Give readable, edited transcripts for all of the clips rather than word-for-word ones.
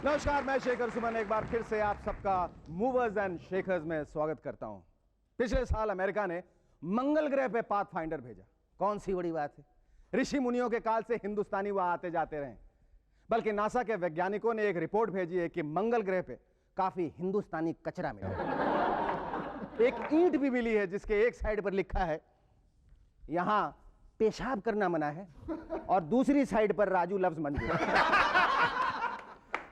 नमस्कार, मैं शेखर सुमन एक बार फिर से आप सबका मूवर्स एंड शेखर्स में स्वागत करता हूं। पिछले साल अमेरिका ने मंगल ग्रह पे पाथफाइंडर भेजा। कौन सी बड़ी बात है, ऋषि मुनियों के काल से हिंदुस्तानी वहां आते जाते रहे। बल्कि नासा के वैज्ञानिकों ने एक रिपोर्ट भेजी है कि मंगल ग्रह पे काफी हिंदुस्तानी कचरा मिला। एक ईंट भी मिली है जिसके एक साइड पर लिखा है यहां पेशाब करना मना है और दूसरी साइड पर राजू लव्स मंजूर।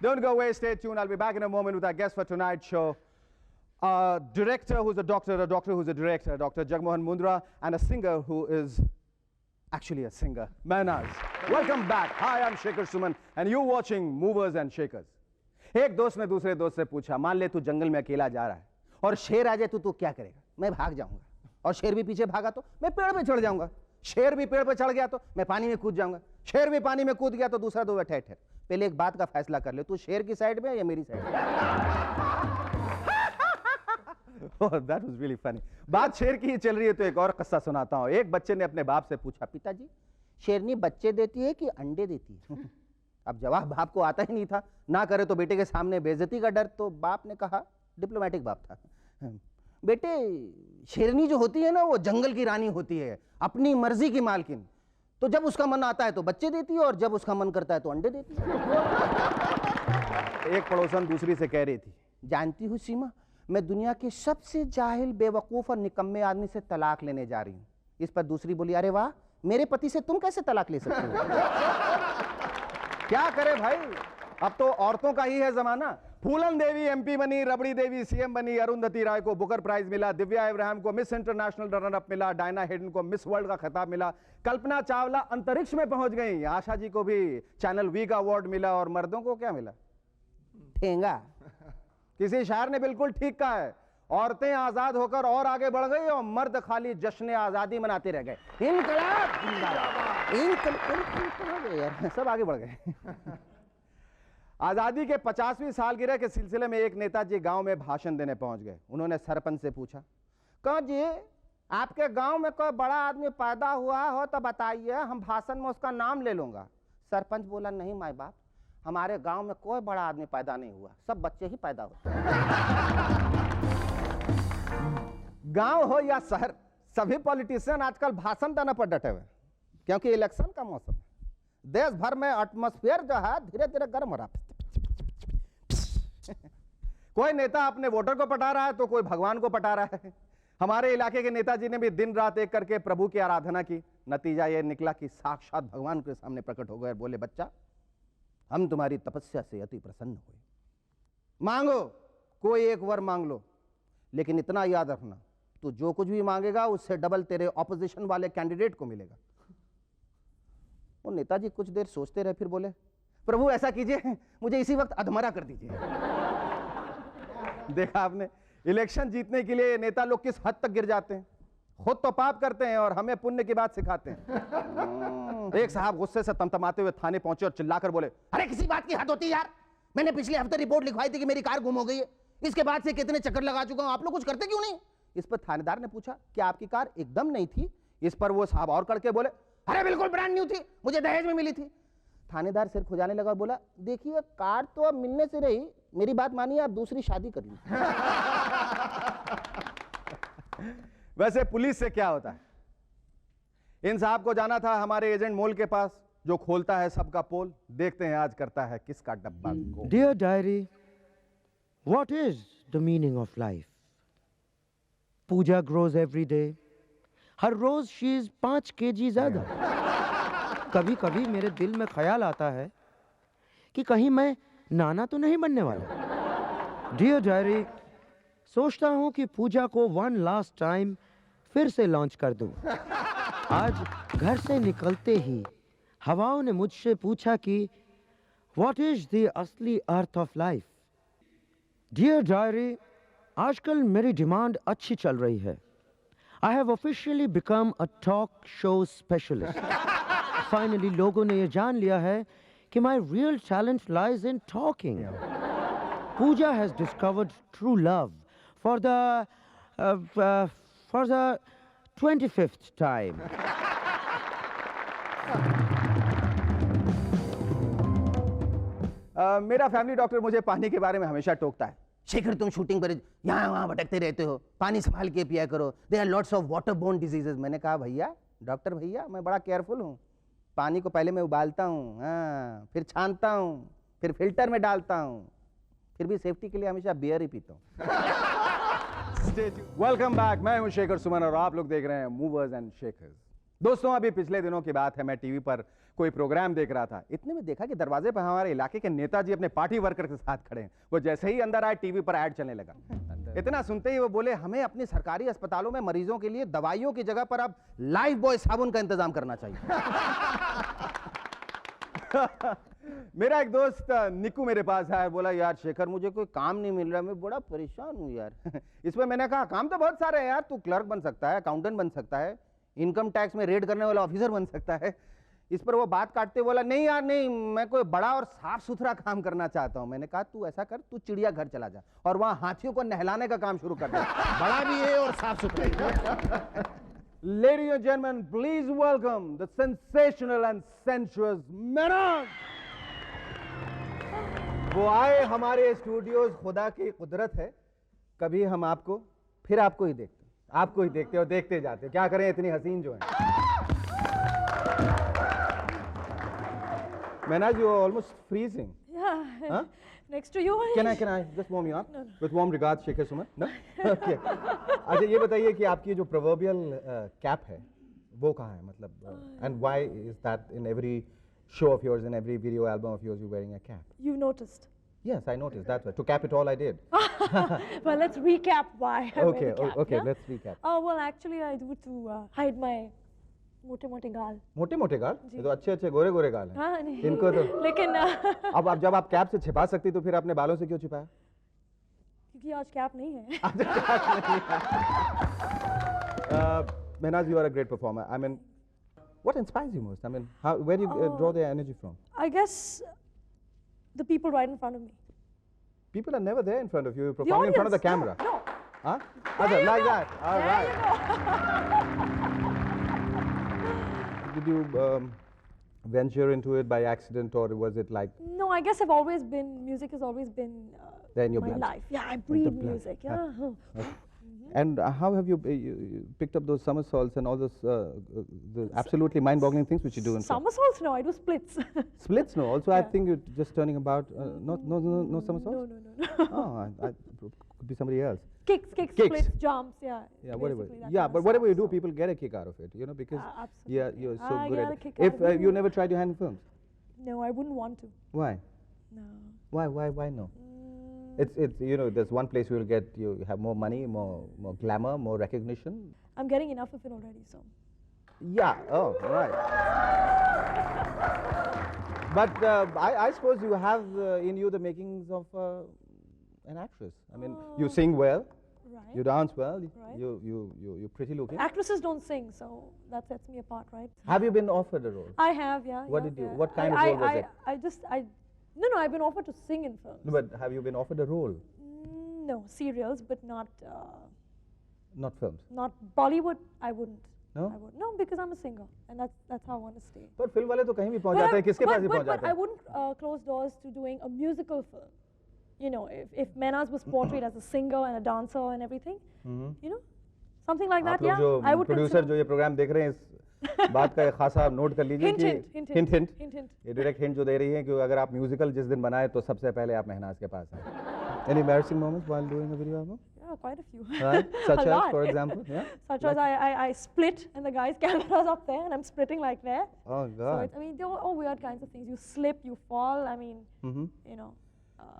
Don't go away, stay tuned. I'll be back in a moment with our guest for tonight's show. A director who's a doctor who's a director, Dr. Jagmohan Mundra, and a singer who is actually a singer, Mehnaz. Welcome back. Hi, I'm Shekhar Suman, and you're watching Movers and Shakers. एक दोस्त ने दूसरे दोस्त से पूछा, मान ले तू जंगल में अकेला जा रहा है और शेर आ जाए तो क्या करेगा? मैं भाग जाऊंगा। और शेर भी पीछे भागा तो मैं पेड़ पे चढ़ जाऊंगा। शेर भी पेड़ पे चढ़ गया तो मैं पानी में कूद जाऊंगा। शेर भी पानी में कूद गया तो दूसरा दो बैठे ठहर। पहले एक बात का फैसला कर ले, तू शेर की साइड में या मेरी साइड में? Oh, that was really funny. बात शेर की ही चल रही है तो एक और किस्सा सुनाता हूं। एक बच्चे ने अपने बाप से पूछा, पिताजी शेरनी बच्चे देती है कि अंडे देती है? अब जवाब बाप को आता ही नहीं था, ना करे तो बेटे के सामने बेइज्जती का डर। तो बाप ने कहा, डिप्लोमेटिक बाप था, बेटे शेरनी जो होती है ना वो जंगल की रानी होती है, अपनी मर्जी की मालकिन। तो जब उसका मन आता है तो बच्चे देती है और जब उसका मन करता है तो अंडे देती है। एक पड़ोसन दूसरी से कह रही थी, जानती हूँ सीमा, मैं दुनिया के सबसे जाहिल, बेवकूफ और निकम्मे आदमी से तलाक लेने जा रही हूँ। इस पर दूसरी बोली, अरे वाह, मेरे पति से तुम कैसे तलाक ले सकते हो? क्या करे भाई, अब तो औरतों का ही है जमाना। फूलन देवी एमपी बनी, रबड़ी देवी सीएम बनी, अरुंधति राय को बुकर प्राइज मिला, दिव्या इब्राहिम को मिस इंटरनेशनल रनर अप मिला, डायना हेडन को मिस वर्ल्ड का खिताब मिला, कल्पना चावला अंतरिक्ष में पहुंच गई, आशा जी को भी चैनल वी का अवार्ड मिला, और मर्दों को क्या मिला? ठेंगा। किसी शायर ने बिल्कुल ठीक कहा है, औरतें आजाद होकर और आगे बढ़ गई और मर्द खाली जश्न आजादी मनाते रह गए। इनकलाब जिंदाबाद, इनकलाब, सब आगे बढ़ गए। आजादी के 50वीं सालगिरह के सिलसिले में एक नेताजी गांव में भाषण देने पहुंच गए। उन्होंने सरपंच से पूछा, कहा जी आपके गांव में कोई बड़ा आदमी पैदा हुआ हो तो बताइए, हम भाषण में उसका नाम ले लूंगा। सरपंच बोला, नहीं माय बाप, हमारे गांव में कोई बड़ा आदमी पैदा नहीं हुआ, सब बच्चे ही पैदा होते हैं। गांव हो या शहर, सभी पॉलिटिशियन आजकल भाषण देने पर डटे हुए, क्योंकि इलेक्शन का मौसम है। देश भर में एटमॉस्फेयर जो है धीरे धीरे गर्म हो रहा है। कोई नेता अपने वोटर को पटा रहा है तो कोई भगवान को पटा रहा है। हमारे इलाके के नेताजी ने भी दिन रात एक करके प्रभु की आराधना की। नतीजा यह निकला कि साक्षात भगवान के सामने प्रकट हो गए और बोले, बच्चा हम तुम्हारी तपस्या से अति प्रसन्न हुए, मांगो कोई एक वर मांग लो, लेकिन इतना याद रखना, तू जो कुछ भी मांगेगा उससे डबल तेरे ऑपोजिशन वाले कैंडिडेट को मिलेगा। वो नेताजी कुछ देर सोचते रहे, फिर बोले, प्रभु ऐसा कीजिए, मुझे इसी वक्त अधमरा कर दीजिए। देखा आपने, इलेक्शन जीतने के लिए नेता लोग किस हद तक गिर जाते हैं। खुद तो पाप करते हैं और हमें पुण्य की बात सिखाते हैं। एक साहब गुस्से से तमतमाते हुए थाने पहुंचे और चिल्लाकर बोले, अरे किसी बात की हद होती है यार, मैंने पिछले हफ्ते रिपोर्ट लिखवाई थी कि मेरी कार गुम हो गई है, इसके बाद से कितने चक्कर लगा चुका हूं, आप लोग कुछ करते क्यों नहीं? इस पर थानेदार ने पूछा, क्या आपकी कार एकदम नहीं थी? इस पर वो साहब और करके बोले, अरे बिल्कुल ब्रांड न्यू थी, मुझे दहेज में मिली थी। थानेदार सिर खुजाने लगा और बोला, देखिए कार तो अब मिलने से रही, मेरी बात मानिए, आप दूसरी शादी कर लीजिए। वैसे पुलिस से क्या होता है? इन साहब को जाना था हमारे एजेंट मोल के पास, जो खोलता है सबका पोल। देखते हैं आज करता है किसका डब्बा गोल। Dear diary, what is the meaning of life? Pooja grows every day. Her rose she is 5 kg ज्यादा। कभी कभी मेरे दिल में ख्याल आता है कि कहीं मैं नाना तो नहीं बनने वाला। डियर डायरी, सोचता हूं कि पूजा को वन लास्ट टाइम फिर से लॉन्च कर दूं। आज घर से निकलते ही हवाओं ने मुझसे पूछा कि व्हाट इज द असली earth of life. Dear diary, आजकल मेरी डिमांड अच्छी चल रही है। I have officially become a talk show specialist. Finally, लोगों ने ये जान लिया है कि my real talent lies in talking. Pooja has discovered true love for the 25th time. मेरा फैमिली डॉक्टर मुझे पानी के बारे में हमेशा टोकता है। शेखर, तुम शूटिंग पर यहाँ वहाँ भटकते रहते हो, पानी संभाल के पिया करो, there are lots of water borne diseases. मैंने कहा भैया, डॉक्टर भैया, मैं बड़ा केयरफुल हूँ। पानी को पहले मैं उबालता हूँ, हाँ, फिर छानता हूँ, फिर फिल्टर में डालता हूँ, फिर भी सेफ्टी के लिए हमेशा बियर ही पीता हूँ। वेलकम बैक, मैं हूँ शेखर सुमन और आप लोग देख रहे हैं मूवर्स एंड शेखर्स। दोस्तों, अभी पिछले दिनों की बात है, मैं टीवी पर कोई प्रोग्राम देख रहा था। इतने में देखा कि दरवाजे पर हमारे इलाके के नेताजी अपने पार्टी वर्कर के साथ खड़े हैं। वो जैसे ही अंदर आए, टीवी पर ऐड चलने लगा। इतना सुनते ही वो बोले, हमें अपनी सरकारी अस्पतालों में मरीजों के लिए दवाइयों की जगह पर अब लाइफ बॉय साबुन का इंतजाम करना चाहिए। मेरा एक दोस्त निकू मेरे पास आया, बोला यार शेखर, मुझे कोई काम नहीं मिल रहा, मैं बड़ा परेशान हूँ यार। इसमें मैंने कहा, काम तो बहुत सारे हैं यार, तू क्लर्क बन सकता है, अकाउंटेंट बन सकता है, इनकम टैक्स में रेड करने वाला ऑफिसर बन सकता है। इस पर वो बात काटते बोला, नहीं यार नहीं, मैं कोई बड़ा और साफ सुथरा काम करना चाहता हूं। मैंने कहा, तू ऐसा कर, तू चिड़ियाघर चला जा और वहां हाथियों को नहलाने का काम शुरू कर दे। बड़ा भी है और साफ सुथरा। Ladies and gentlemen, please welcome the sensational and sensuous Mehnaz. वो आए हमारे स्टूडियोज, खुदा की कुदरत है, कभी हम आपको, फिर आपको ही देखते, आपको ही देखते और देखते जाते। क्या करें, इतनी हसीन जो है। Mehnaz, you are almost freezing. Yeah. Huh? Next to you. Can I just warm you up? No. With warm regards, Shekhar Suman. No? Okay. अच्छा, ये बताइए कि आपकी जो proverbial cap है, वो कहाँ है? मतलब, and why is that in every show of yours, in every video album of yours, you're wearing a cap? You noticed. Yes, I noticed. That's right. To cap it all, I did. Well, let's recap why I wear Okay, the cap. okay. Yeah? Let's recap. Oh well, actually, I do it to hide my मोटे गाल। मोटे गाल? ये तो अच्छे गोरे गाल हैं। हाँ नहीं। इनको तो। लेकिन अब जब आप कैप से छिपा सकती तो फिर अपने बालों से क्यों छिपाया? क्योंकि आज कैप नहीं है। Mehnaz, you are a great performer. I mean, what inspires you most? I mean, where do you draw the energy from? I guess the people right in front of me. People are never there in front of you. You're The performing in front of the audience, camera. No. Huh? There you Like go. that. All There right. you go. Did you venture into it by accident, or was it like No, I guess music has always been there in your my blood? life. Yeah, I breathe blood. music. Yeah. Okay. And how have you picked up those somersaults and all those the absolutely mind-boggling things which you do in film? Somersaults? No, I do splits. Splits? No. Also, I Yeah. think you're just turning about. No somersaults. No. Oh, could be somebody else. Kicks, Kicks. splits, jumps, yeah. Yeah, whatever. basically that Yeah, kind but of whatever you stuff, do, so. people get a kick out of it, you know, because yeah, absolutely. you're so I good get at a it. kick out If of it. you never tried your hand in films, No, I wouldn't want to. why? No. Why no? It's you know, there's one place you have more money, more glamour, more recognition. I'm getting enough of it already, so. Yeah. Oh, right. But I suppose you have in you the makings of an actress. I mean, you sing well, Right. you dance well, Right. you're pretty looking. Actresses don't sing, so that sets me apart, right? Have you been offered a role? I have, yeah. What yeah, did you- yeah. what kind of role was it? No, I've been offered to sing in films. No, but have you been offered a role? No, serials, but not Not films. not Bollywood. I wouldn't. No? I would no, because I'm a singer, and that's how I want to stay. पर film वाले तो कहीं भी पहुंच जाते हैं, किसके पास भी पहुंच but जाते I हैं? wouldn't close doors to doing a musical film. You know, if Mehnaz was portrayed as a singer and a dancer and everything, you know, something like आप that, लोग yeah, जो I would प्रोड्यूसर consider. जो ये programme देख रहे हैं, इस बात का खासा नोट कर लीजिए Hint, कि hint, hint, hint. hint. ये डायरेक्ट हिंट जो दे रही है कि अगर आप म्यूजिकल जिस दिन बनाए तो सबसे पहले आप मेहनाज के पास आए. Any embarrassing moments while doing a video album? Yeah, quite a few. Right? Such A as, lot. for example, yeah? Such as I split and the guy's camera's up there and I'm splitting like there. Oh So God. it's, I mean, there are all weird kinds of things. You slip, you fall. I mean, you know,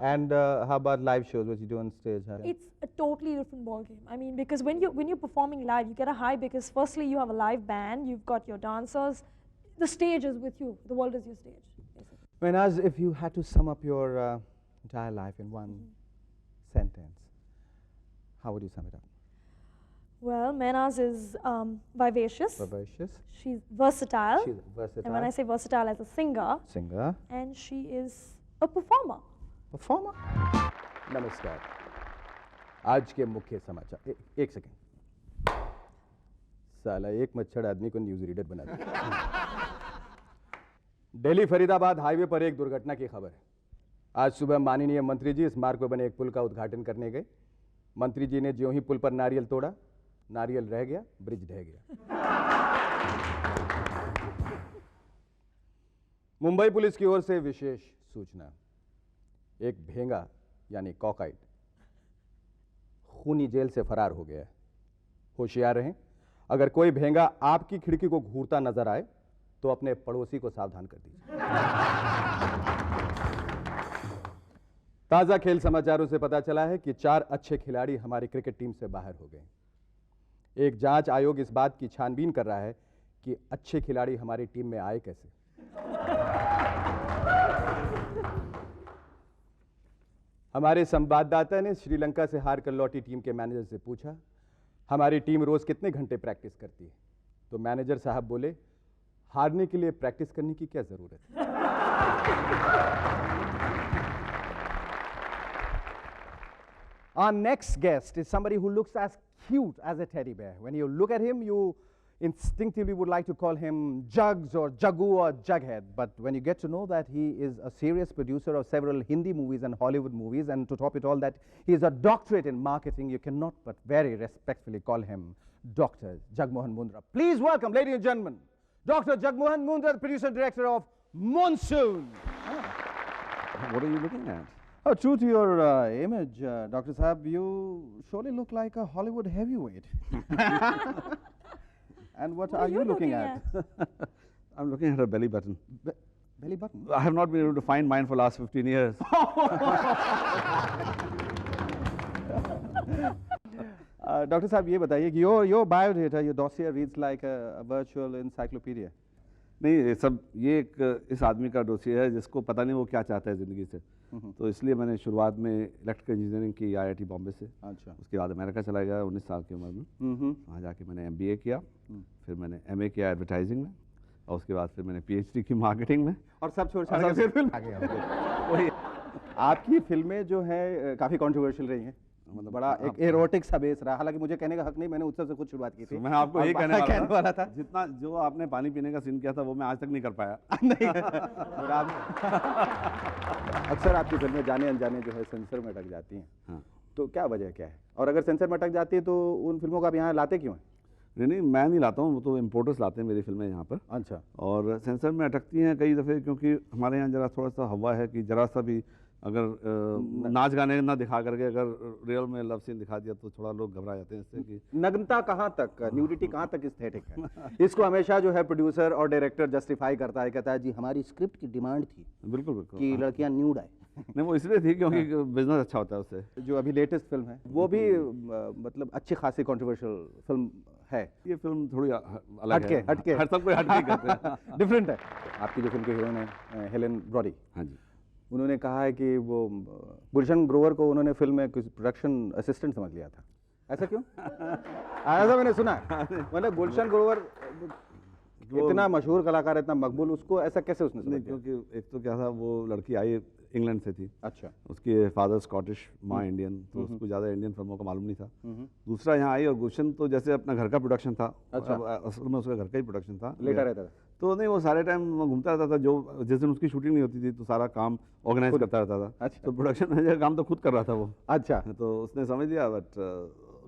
And how about live shows? What you do on stage? Huh? it's a totally different ball game. I mean, because when you're performing live, you get a high because firstly you have a live band, you've got your dancers, the stage is with you, the world is your stage. Basically. Mehnaz, if you had to sum up your entire life in one sentence, how would you sum it up? Well, Mehnaz is vivacious. Vivacious. She's versatile. She's versatile. And when I say versatile as a singer, Singer. and she is a performer. Performer. नमस्कार. आज के मुख्य समाचार. एक second. साला एक मच्छर आदमी को न्यूज रीडर बना दिया. दिल्ली फरीदाबाद हाईवे पर एक दुर्घटना की खबर है. आज सुबह माननीय मंत्री जी इस मार्ग पर बने एक पुल का उद्घाटन करने गए। मंत्री जी ने ज्यों ही पुल पर नारियल तोड़ा, नारियल रह गया, ब्रिज ढह गया। मुंबई पुलिस की ओर से विशेष सूचना, एक भेंगा यानी कॉकाइट खूनी जेल से फरार हो गया है। होशियार रहें, अगर कोई भेंगा आपकी खिड़की को घूरता नजर आए तो अपने पड़ोसी को सावधान कर दीजिए। ताजा खेल समाचारों से पता चला है कि 4 अच्छे खिलाड़ी हमारी क्रिकेट टीम से बाहर हो गए। एक जांच आयोग इस बात की छानबीन कर रहा है कि अच्छे खिलाड़ी हमारी टीम में आए कैसे। हमारे संवाददाता ने श्रीलंका से हार कर लौटी टीम के मैनेजर से पूछा, हमारी टीम रोज कितने घंटे प्रैक्टिस करती है? तो मैनेजर साहब बोले, हारने के लिए प्रैक्टिस करने की क्या जरूरत है। Our next guest is somebody who looks as cute as a teddy bear. When you look at him, you instinctively would like to call him Jugs or Jaggu or Jughead. But when you get to know that he is a serious producer of several Hindi movies and Hollywood movies, and to top it all, that he is a doctorate in marketing, you cannot but very respectfully call him Dr. Jagmohan Mundra. Please welcome, ladies and gentlemen, Dr. Jagmohan Mundra, the producer and director of Monsoon. What are you looking at? Oh, true to your image, Dr. Saab, you surely look like a Hollywood heavyweight. And what are you looking at? I'm looking at her belly button. Belly button? I have not been able to find mine for the last 15 years. Dr. Saab, ये बताइए कि your biodata, your dossier reads like a virtual encyclopedia. नहीं, ये एक इस आदमी का dossier है जिसको पता नहीं वो क्या चाहता है ज़िंदगी से। तो इसलिए मैंने शुरुआत में इलेक्ट्रिकल इंजीनियरिंग की IIT बॉम्बे से। अच्छा। उसके बाद अमेरिका चला गया 19 साल की उम्र में। वहाँ जाके मैंने MBA किया, फिर मैंने MA किया एडवर्टाइजिंग में, और उसके बाद फिर मैंने PhD की मार्केटिंग में। और सब छोड़ छाड़ के फिर फिल्म आ गया। वही आपकी फिल्में जो है काफ़ी कॉन्ट्रोवर्शियल रही हैं, मतलब बड़ा एक एरोटिक सा बेस रहा। हालांकि मुझे कहने का हक नहीं, मैंने उससे से खुद शुरुआत की थी। मैं आपको यही कहने वाला था जितना जो आपने पानी पीने का सीन किया था वो मैं आज तक नहीं कर पाया। नहीं, अक्सर आपकी फिल्में जाने अनजाने जो है सेंसर में अटक जाती हैं। हाँ। तो क्या वजह क्या है, और अगर सेंसर में अटक जाती है तो उन फिल्मों को आप यहाँ लाते क्यों हैं? नहीं, मैं नहीं लाता हूँ, वो तो इम्पोर्टर्स लाते हैं मेरी फिल्में यहाँ पर। अच्छा। और सेंसर में अटकती हैं कई दफ़े, क्योंकि हमारे यहाँ जरा थोड़ा सा हवा है कि जरा सा भी अगर नाच गाने ना दिखा करके अगर रियल में लव सीन दिखा दिया तो थोड़ा लोग घबरा जाते हैं इससे कि नग्नता कहाँ तक, न्यूडिटी कहाँ तक एस्थेटिक है। इसको हमेशा जो है प्रोड्यूसर और डायरेक्टर जस्टिफाई करता है, कहता है जी हमारी स्क्रिप्ट की डिमांड थी बिल्कुल बिल्कुल कि लड़कियां न्यूड आए। नहीं, वो इसलिए थी क्योंकि बिजनेस अच्छा होता है उससे। जो अभी लेटेस्ट फिल्म है वो भी मतलब अच्छी खासी कंट्रोवर्शियल फिल्म है। ये फिल्म थोड़ी अलग हटके है। हटके हर सब कोई हटके करते हैं। डिफरेंट है। आपकी जो फिल्म की हीरोइन है हेलेन ब्रॉडी, हाँ जी, उन्होंने कहा है कि वो गुलशन ग्रोवर को उन्होंने फिल्म में कुछ प्रोडक्शन असिस्टेंट समझ लिया था। ऐसा क्यों? ऐसा मैंने सुना है। मतलब गुलशन ग्रोवर इतना मशहूर कलाकार, इतना मकबूल, उसको ऐसा कैसे उसने समझ नहीं, लिया? क्योंकि एक तो क्या था, वो लड़की आई इंग्लैंड से थी। अच्छा। उसके फादर स्कॉटिश, माँ इंडियन, तो उसको ज़्यादा इंडियन फिल्मों का मालूम नहीं था। दूसरा यहाँ आई और गुलशन तो जैसे अपना घर का प्रोडक्शन था। अच्छा। असल में उसका घर का ही प्रोडक्शन था। लेटा रहता था तो नहीं, वो सारे टाइम घूमता रहता था। जो जिस दिन उसकी शूटिंग नहीं होती थी तो सारा काम ऑर्गेनाइज करता रहता था। अच्छा। तो प्रोडक्शन मैनेजर का काम तो खुद कर रहा था वो। अच्छा। तो उसने समझ लिया, बट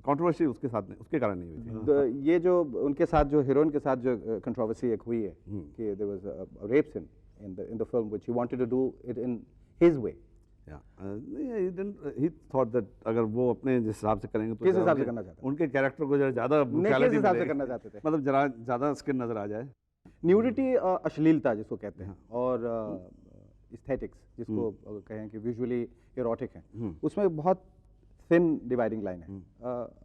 कंट्रोवर्सी उसके साथ नहीं, उसके कारण नहीं हुई थी। तो ये जो उनके साथ जो हीरोइन के साथ जो कंट्रोवर्सी एक हुई है कि there was a rape scene in the film which he wanted to do it in his way. He thought that अगर वो अपने जिस हिसाब से करेंगे तो किस हिसाब से करना चाहते हैं? उनके कैरेक्टर को जरा ज़्यादा किस brutality हिसाब से मिले। करना चाहते थे? मतलब जरा ज़्यादा स्किन नजर आ जाए। न्यूडिटी, अश्लीलता जिसको कहते हैं, और एस्थेटिक्स जिसको कहें कि विजुअली इरोटिक है, उसमें बहुत थिन डिवाइडिंग लाइन है।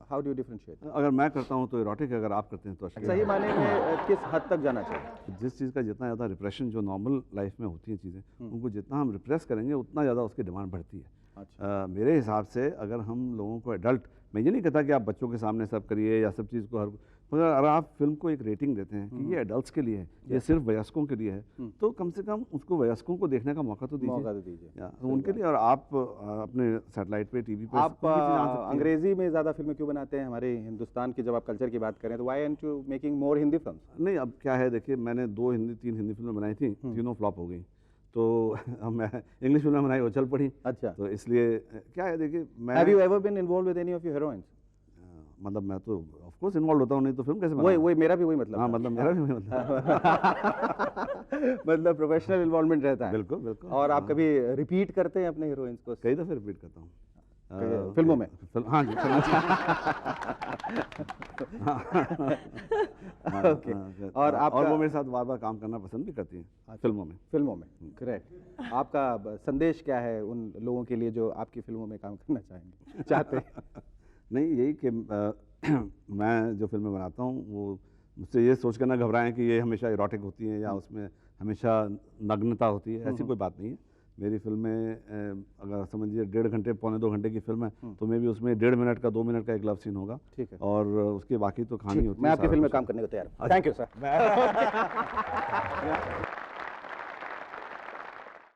How do you differentiate? अगर मैं करता हूँ तो इरोटिक है, अगर आप करते हैं तो अश्लील। सही माने में किस हद तक जाना चाहिए? जिस चीज़ का जितना ज़्यादा रिप्रेशन जो नॉर्मल लाइफ में होती हैं चीज़ें, उनको जितना हम रिप्रेस करेंगे उतना ज़्यादा उसकी डिमांड बढ़ती है। अच्छा। मेरे हिसाब से अगर हम लोगों को एडल्ट, मैं ये नहीं कहता कि आप बच्चों के सामने सब करिए या सब चीज़ को हर, मगर अगर आप फिल्म को एक रेटिंग देते हैं कि ये एडल्ट्स के लिए है, ये सिर्फ वयस्कों के लिए है, तो कम से कम उसको वयस्कों को देखने का मौका तो मौका तो दीजिए। दीजिए। तो उनके लिए। और आप अपने सैटेलाइट पे, टीवी पे आप अंग्रेजी में ज़्यादा फिल्में क्यों बनाते हैं? हमारे हिंदुस्तान की जब आप कल्चर की बात करें तो why aren't you making more Hindi films? नहीं, अब क्या है, देखिए मैंने 2 हिंदी 3 हिंदी फिल्में बनाई थी, तीनों फ्लॉप हो गई। तो मैं इंग्लिश फिल्म बनाई वो चल पड़ी। अच्छा। तो इसलिए क्या है देखिए मैं have you ever been involve with any of your heroines? मतलब मैं तो ऑफ कोर्स इन्वॉल्व होता हूँ, नहीं तो फिल्म कैसे वही बनाऊँ? वही मेरा भी वही मतलब हाँ था। मतलब मेरा भी वही मतलब मतलब प्रोफेशनल इन्वॉल्वमेंट रहता है। बिल्कुल बिल्कुल। और आप हाँ। कभी रिपीट करते हैं अपने हीरोइंस को? कई दफ़े रिपीट करता हूँ फिल्मों में? हाँ जी फिल्मों में। ओके। और आपका वो मेरे साथ बार बार काम करना पसंद भी करती हैं फिल्मों में। फिल्मों में, करेक्ट। आपका संदेश क्या है उन लोगों के लिए जो आपकी फिल्मों में काम करना चाहेंगे, चाहते हैं? नहीं यही कि मैं जो फिल्में बनाता हूँ वो मुझसे ये सोच कर ना घबराएं कि ये हमेशा इरोटिक होती हैं या उसमें हमेशा नग्नता होती है, ऐसी कोई बात नहीं है। मेरी फिल्में अगर समझिए 1.5 घंटे पौने 2 घंटे की फिल्म है तो मे भी उसमें 1.5 मिनट का 2 मिनट का एक लव सीन होगा। ठीक है। और उसके बाकी तो कहानी होती है। मैं आपकी सारा फिल्म में कुछ काम करने को तैयार हूँ। Thank you sir.